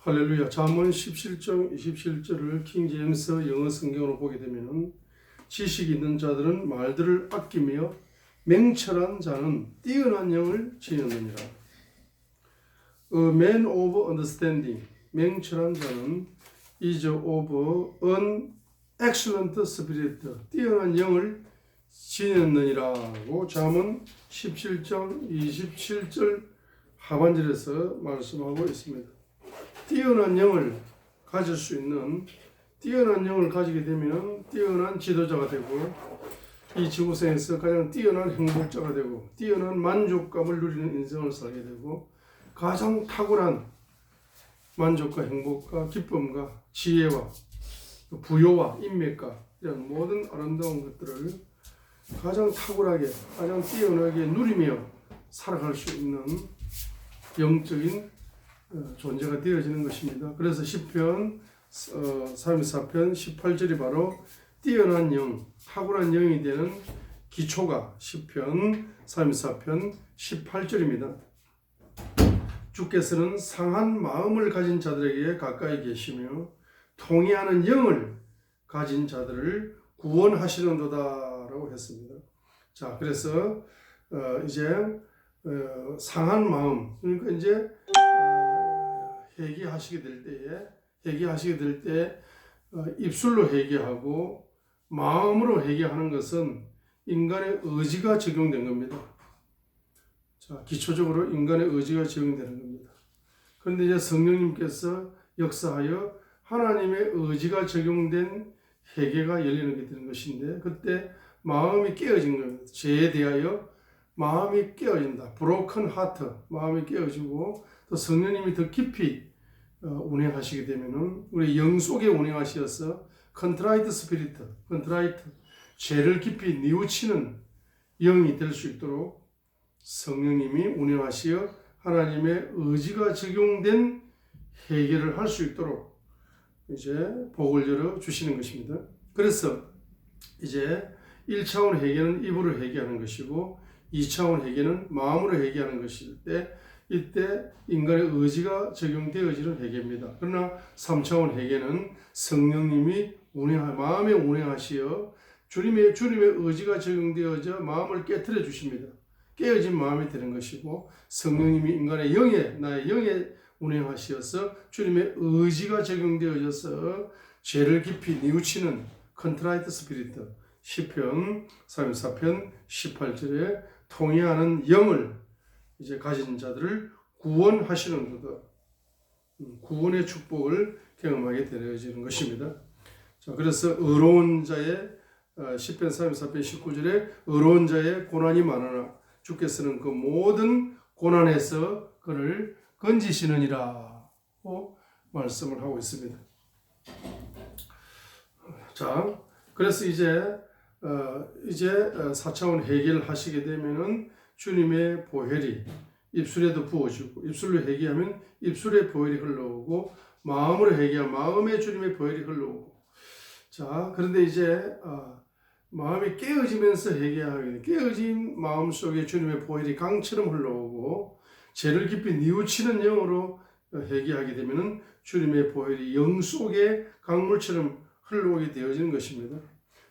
할렐루야. 잠언 17장 27절을 킹제임스 영어 성경으로 보게 되면 지식 있는 자들은 말들을 아끼며 맹철한 자는 뛰어난 영을 지녔느니라. A man of understanding, 맹철한 자는 is of an excellent spirit, 뛰어난 영을 지녔느니라고 잠언 17장 27절 하반절에서 말씀하고 있습니다. 뛰어난 영을 가질 수 있는, 뛰어난 영을 가지게 되면 뛰어난 지도자가 되고 이 지구상에서 가장 뛰어난 행복자가 되고 뛰어난 만족감을 누리는 인생을 살게 되고 가장 탁월한 만족과 행복과 기쁨과 지혜와 부여와 인맥과 이런 모든 아름다운 것들을 가장 탁월하게, 가장 뛰어나게 누리며 살아갈 수 있는 영적인 존재가 되어지는 것입니다. 그래서 시편 34편 18절이 바로 뛰어난 영, 탁월한 영이 되는 기초가 시편 34편 18절입니다. 주께서는 상한 마음을 가진 자들에게 가까이 계시며 통회하는 영을 가진 자들을 구원하시는도다라고 했습니다. 자, 그래서 이제 상한 마음, 그러니까 이제 회개하시게 될 때 입술로 회개하고 마음으로 회개하는 것은 인간의 의지가 적용된 겁니다. 자, 기초적으로 인간의 의지가 적용되는 겁니다. 그런데 이제 성령님께서 역사하여 하나님의 의지가 적용된 회개가 열리는 게 되는 것인데, 그때 마음이 깨어진 겁니다. 죄에 대하여 마음이 깨어진다. broken heart, 마음이 깨어지고 또 성령님이 더 깊이 운행하시게 되면은 우리 영 속에 운행하셔서 contrite spirit, 죄를 깊이 뉘우치는 영이 될 수 있도록 성령님이 운행하시어 하나님의 의지가 적용된 해결을 할 수 있도록 이제 복을 열어 주시는 것입니다. 그래서 이제 1차원 회개는 입으로 회개하는 것이고 2차원 회개는 마음으로 회개하는 것일 때 이때 인간의 의지가 적용되어지는 회개입니다. 그러나 3차원 회개는 성령님이 마음에 운행하시어 주님의 의지가 적용되어져 마음을 깨트려 주십니다. 깨어진 마음이 되는 것이고 성령님이 인간의 나의 영에 운행하시어서 주님의 의지가 적용되어져서 죄를 깊이 뉘우치는 컨트라이트 스피리트, 시편 34편 18절에 통회하는 영을 이제 가진 자들을 구원하시는도다. 구원의 축복을 경험하게 되어지는 것입니다. 자, 그래서 의로운 자의 시편 34편 19절에 의로운 자의 고난이 많으나 주께서는 그 모든 고난에서 그를 건지시느니라고 말씀을 하고 있습니다. 자, 그래서 이제 4차원 회개를 하시게 되면은 주님의 보혈이 입술에도 부어지고 입술로 회개하면 입술의 보혈이 흘러오고 마음으로 회개하면 마음에 주님의 보혈이 흘러오고 자, 그런데 이제 마음이 깨어지면서 회개하게 깨어진 마음 속에 주님의 보혈이 강처럼 흘러오고 죄를 깊이 뉘우치는 영으로 회개하게 되면은 주님의 보혈이 영 속에 강물처럼 흘러오게 되어지는 것입니다.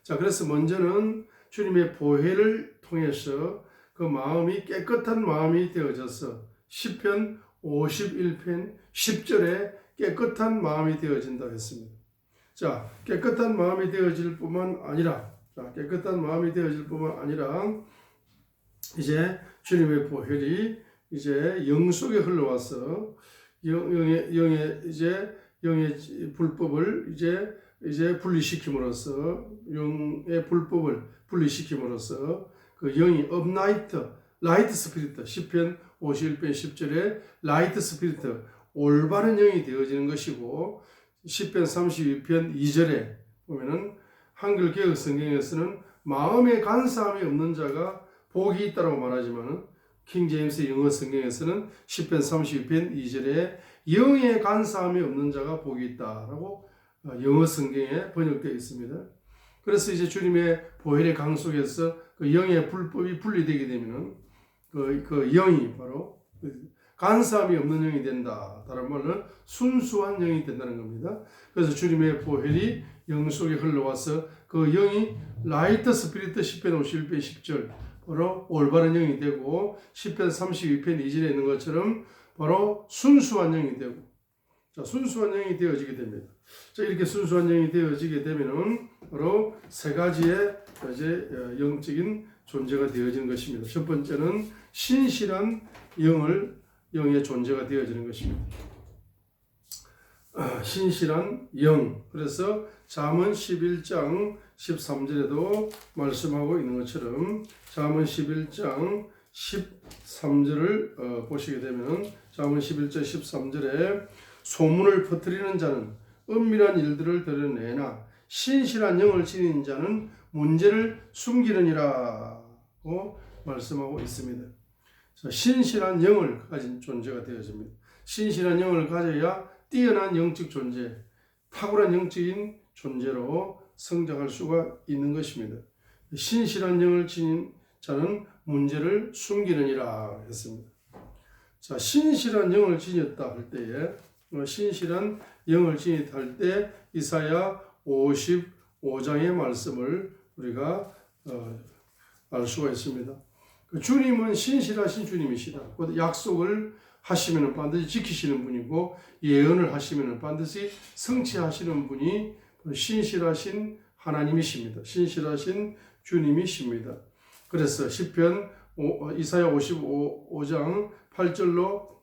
자, 그래서 먼저는 주님의 보혈을 통해서 그 마음이 깨끗한 마음이 되어져서 시편 51편 10절에 깨끗한 마음이 되어진다고 했습니다. 자, 깨끗한 마음이 되어질 뿐만 아니라 이제 주님의 보혈이 이제 영 속에 흘러와서 영의 불법을 이제 분리시킴으로써 영의 불법을 분리시킴으로써 그 영이 of light spirit, 시편 51편 10절에 light spirit, 올바른 영이 되어지는 것이고 시편 32편 2절에 보면은 한글 개역 성경에서는 마음에 간사함이 없는 자가 복이 있다고 말하지만은 킹 제임스 영어 성경에서는 시편 32편 2절에 영에 간사함이 없는 자가 복이 있다라고 영어 성경에 번역되어 있습니다. 그래서 이제 주님의 보혈의 강 속에서 그 영의 불법이 분리되게 되면은 그 영이 바로 간사함이 없는 영이 된다. 다른 말로 순수한 영이 된다는 겁니다. 그래서 주님의 보혈이 영 속에 흘러와서 그 영이 라이트 스피리트 10편 51편 10절 바로 올바른 영이 되고 10편 32편 2절에 있는 것처럼 바로 순수한 영이 되고 자, 순수한 영이 되어지게 됩니다. 자, 이렇게 순수한 영이 되어지게 되면은 바로 세 가지의 이제 영적인 존재가 되어지는 것입니다. 첫 번째는 신실한 영의 존재가 되어지는 것입니다. 신실한 영. 그래서 잠언 11장 13절에도 말씀하고 있는 것처럼 잠언 11장 13절을 보시게 되면 잠언 11장 13절에 소문을 퍼뜨리는 자는 은밀한 일들을 드러내나 신실한 영을 지닌 자는 문제를 숨기느니라고 말씀하고 있습니다. 자, 신실한 영을 가진 존재가 되어집니다. 신실한 영을 가져야 뛰어난 영적 존재, 탁월한 영적인 존재로 성장할 수가 있는 것입니다. 신실한 영을 지닌 자는 문제를 숨기느니라 했습니다. 자, 신실한 영을 지녔다 할 때에 신실한 영을 지녔다 할 때 이사야 55장의 말씀을 우리가 알 수가 있습니다. 주님은 신실하신 주님이시다. 약속을 하시면 반드시 지키시는 분이고 예언을 하시면 반드시 성취하시는 분이 신실하신 하나님이십니다. 신실하신 주님이십니다. 그래서 시편 이사야 55장 8절로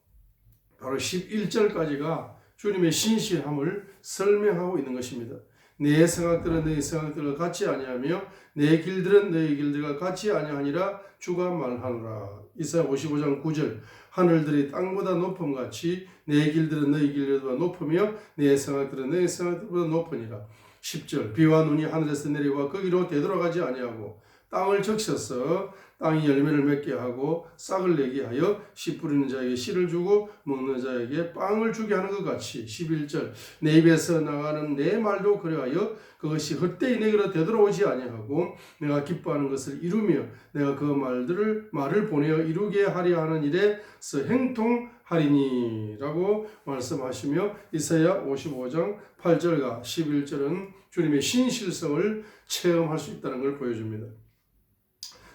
바로 11절까지가 주님의 신실함을 설명하고 있는 것입니다. 내 생각들은 너희 생각들과 같이 아니하며 내 길들은 너희 길들과 같이 아니하니라 주가 말하노라. 이사야 55장 9절 하늘들이 땅보다 높음같이 내 길들은 너희 길들보다 높으며 내 생각들은 너희 생각들보다 높으니라. 10절 비와 눈이 하늘에서 내려와 거기로 되돌아가지 아니하고 땅을 적셔서 땅이 열매를 맺게 하고 싹을 내게 하여 씨 뿌리는 자에게 씨를 주고 먹는 자에게 빵을 주게 하는 것 같이 11절 내 입에서 나가는 내 말도 그래하여 그것이 헛되이 내게로 되돌아오지 아니하고 내가 기뻐하는 것을 이루며 내가 그 말을 보내어 이루게 하려 하는 일에서 행통하리니 라고 말씀하시며 이사야 55장 8절과 11절은 주님의 신실성을 체험할 수 있다는 걸 보여줍니다.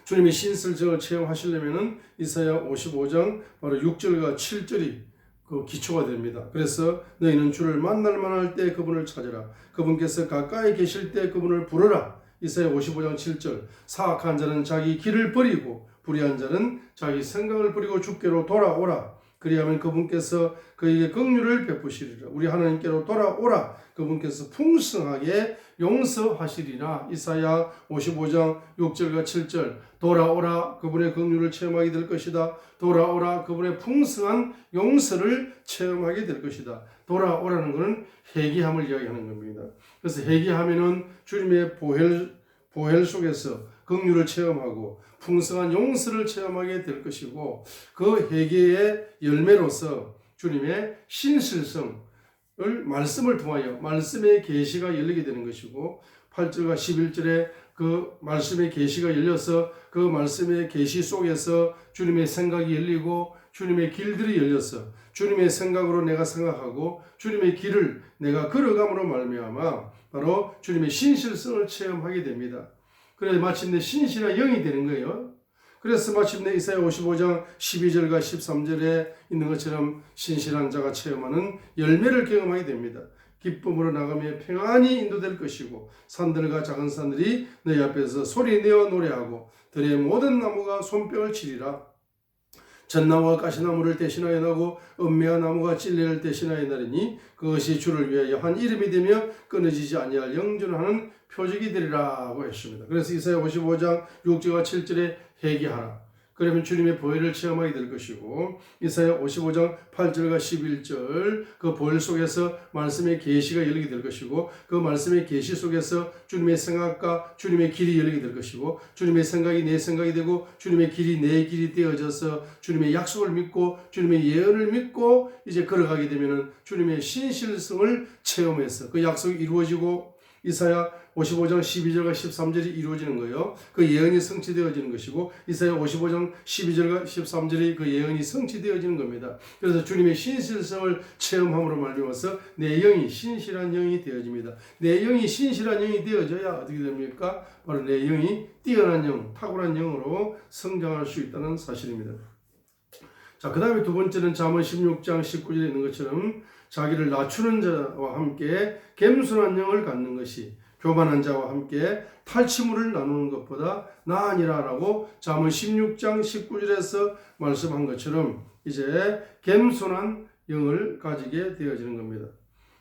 주님의 신실성을 체험하시려면 이사야 55장 바로 6절과 7절이 그 기초가 됩니다. 그래서 너희는 주를 만날 만할 때 그분을 찾으라. 그분께서 가까이 계실 때 그분을 부르라. 이사야 55장 7절 사악한 자는 자기 길을 버리고 불의한 자는 자기 생각을 버리고 주께로 돌아오라. 그리하면 그분께서 그에게 긍휼을 베푸시리라. 우리 하나님께로 돌아오라. 그분께서 풍성하게 용서하시리라. 이사야 55장 6절과 7절 돌아오라. 그분의 긍휼을 체험하게 될 것이다. 돌아오라. 그분의 풍성한 용서를 체험하게 될 것이다. 돌아오라는 것은 회개함을 이야기하는 겁니다. 그래서 회개하면은 주님의 보혈 속에서 긍휼을 체험하고 풍성한 용서를 체험하게 될 것이고 그 회개의 열매로서 주님의 신실성을 말씀을 통하여 말씀의 계시가 열리게 되는 것이고 8절과 11절에 그 말씀의 계시가 열려서 그 말씀의 계시 속에서 주님의 생각이 열리고 주님의 길들이 열려서 주님의 생각으로 내가 생각하고 주님의 길을 내가 걸어감으로 말미암아 바로 주님의 신실성을 체험하게 됩니다. 그래서 마침내 신실한 영이 되는 거예요. 그래서 마침내 이사야 55장 12절과 13절에 있는 것처럼 신실한 자가 체험하는 열매를 경험하게 됩니다. 기쁨으로 나가며 평안히 인도될 것이고 산들과 작은 산들이 너희 앞에서 소리내어 노래하고 들의 모든 나무가 손뼉을 치리라. 잣나무가 가시나무를 대신하여 나고 은매한 나무가 찔레를 대신하여 나리니 그것이 주를 위하여 한 이름이 되며 끊어지지 아니할 영존하는 표적이 되리라고 했습니다. 그래서 이사야 55장 6절과 7절에 회개하라. 그러면 주님의 보혈을 체험하게 될 것이고 이사야 55장 8절과 11절 그 보혈 속에서 말씀의 계시가 열리게 될 것이고 그 말씀의 계시 속에서 주님의 생각과 주님의 길이 열리게 될 것이고 주님의 생각이 내 생각이 되고 주님의 길이 내 길이 되어져서 주님의 약속을 믿고 주님의 예언을 믿고 이제 걸어가게 되면 주님의 신실성을 체험해서 그 약속이 이루어지고 이사야 55장 12절과 13절이 이루어지는 거예요. 그 예언이 성취되어지는 것이고 이사야 55장 12절과 13절이 그 예언이 성취되어지는 겁니다. 그래서 주님의 신실성을 체험함으로 말미암아서 내 영이 신실한 영이 되어집니다. 내 영이 신실한 영이 되어져야 어떻게 됩니까? 바로 내 영이 뛰어난 영, 탁월한 영으로 성장할 수 있다는 사실입니다. 자, 그 다음에 두 번째는 잠언 16장 19절에 있는 것처럼 자기를 낮추는 자와 함께 겸손한 영을 갖는 것이 교만한 자와 함께 탈취물을 나누는 것보다 나으니라라고 잠언 16장 19절에서 말씀한 것처럼 이제 겸손한 영을 가지게 되어지는 겁니다.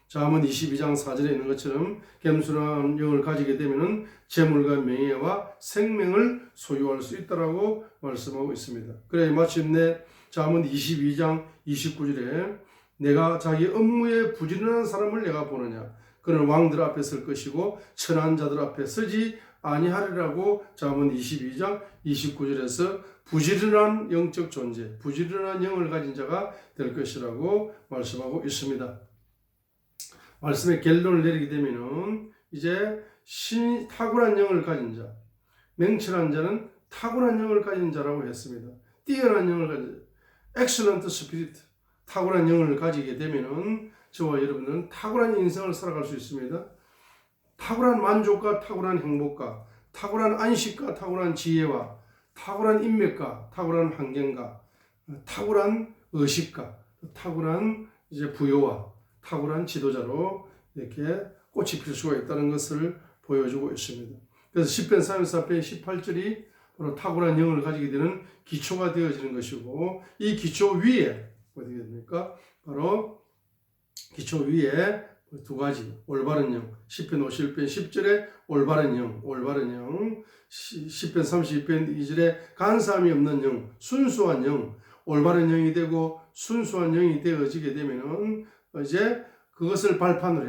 잠언 22장 4절에 있는 것처럼 겸손한 영을 가지게 되면 재물과 명예와 생명을 소유할 수 있다라고 말씀하고 있습니다. 그래 마침내 잠언 22장 29절에 내가 자기 업무에 부지런한 사람을 내가 보느냐 그는 왕들 앞에 설 것이고 천한 자들 앞에 서지 아니하리라고 잠언 22장 29절에서 부지런한 영적 존재, 부지런한 영을 가진 자가 될 것이라고 말씀하고 있습니다. 말씀의 결론을 내리게 되면은 이제 탁월한 영을 가진 자, 맹철한 자는 탁월한 영을 가진 자라고 했습니다. 뛰어난 영을 가진 자, excellent spirit, 탁월한 영을 가지게 되면은 저와 여러분들은 탁월한 인생을 살아갈 수 있습니다. 탁월한 만족과 탁월한 행복과 탁월한 안식과 탁월한 지혜와 탁월한 인맥과 탁월한 환경과 탁월한 의식과 탁월한 이제 부여와 탁월한 지도자로 이렇게 꽃이 필 수가 있다는 것을 보여주고 있습니다. 그래서 시편 34편 18절이 바로 탁월한 영을 가지게 되는 기초가 되어지는 것이고 이 기초 위에 어떻게 됩니까? 바로 기초 위에 두 가지 올바른 영, 시편 51편 10절에 올바른 영, 시편 32편 2절에 간사함이 없는 영, 순수한 영, 올바른 영이 되고 순수한 영이 되어지게 되면은 이제 그것을 발판으로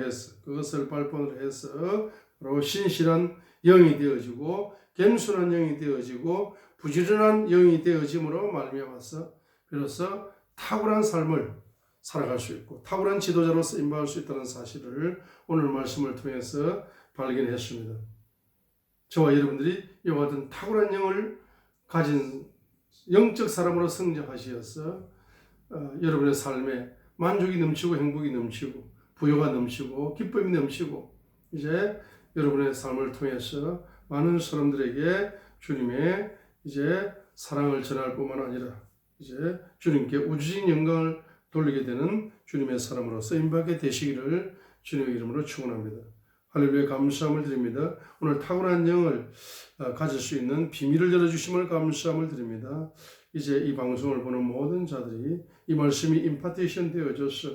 해서 바로 신실한 영이 되어지고 겸손한 영이 되어지고 부지런한 영이 되어짐으로 말미암아서 비로소 탁월한 삶을 살아갈 수 있고 탁월한 지도자로 쓰임받을 수 있다는 사실을 오늘 말씀을 통해서 발견했습니다. 저와 여러분들이 이와 같은 탁월한 영을 가진 영적 사람으로 성장하시어서 여러분의 삶에 만족이 넘치고 행복이 넘치고 부요가 넘치고 기쁨이 넘치고 이제 여러분의 삶을 통해서 많은 사람들에게 주님의 이제 사랑을 전할 뿐만 아니라 이제 주님께 우주적인 영광을 돌리게 되는 주님의 사람으로 쓰임받게 되시기를 주님의 이름으로 축원합니다. 할렐루야 감사함을 드립니다. 오늘 탁월한 영을 가질 수 있는 비밀을 열어주심을 감사함을 드립니다. 이제 이 방송을 보는 모든 자들이 이 말씀이 임파테이션 되어져서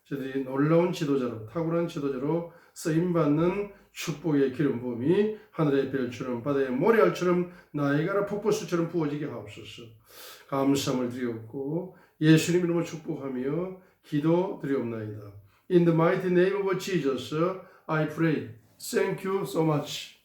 저들이 놀라운 지도자로 탁월한 지도자로 쓰임받는 축복의 기름 부음이 하늘의 별처럼 바다의 모래알처럼 나이가라 폭포수처럼 부어지게 하옵소서. 감사함을 드리옵고 예수님 이름으로 축복하며 기도드리옵나이다. In the mighty name of Jesus, I pray. Thank you so much.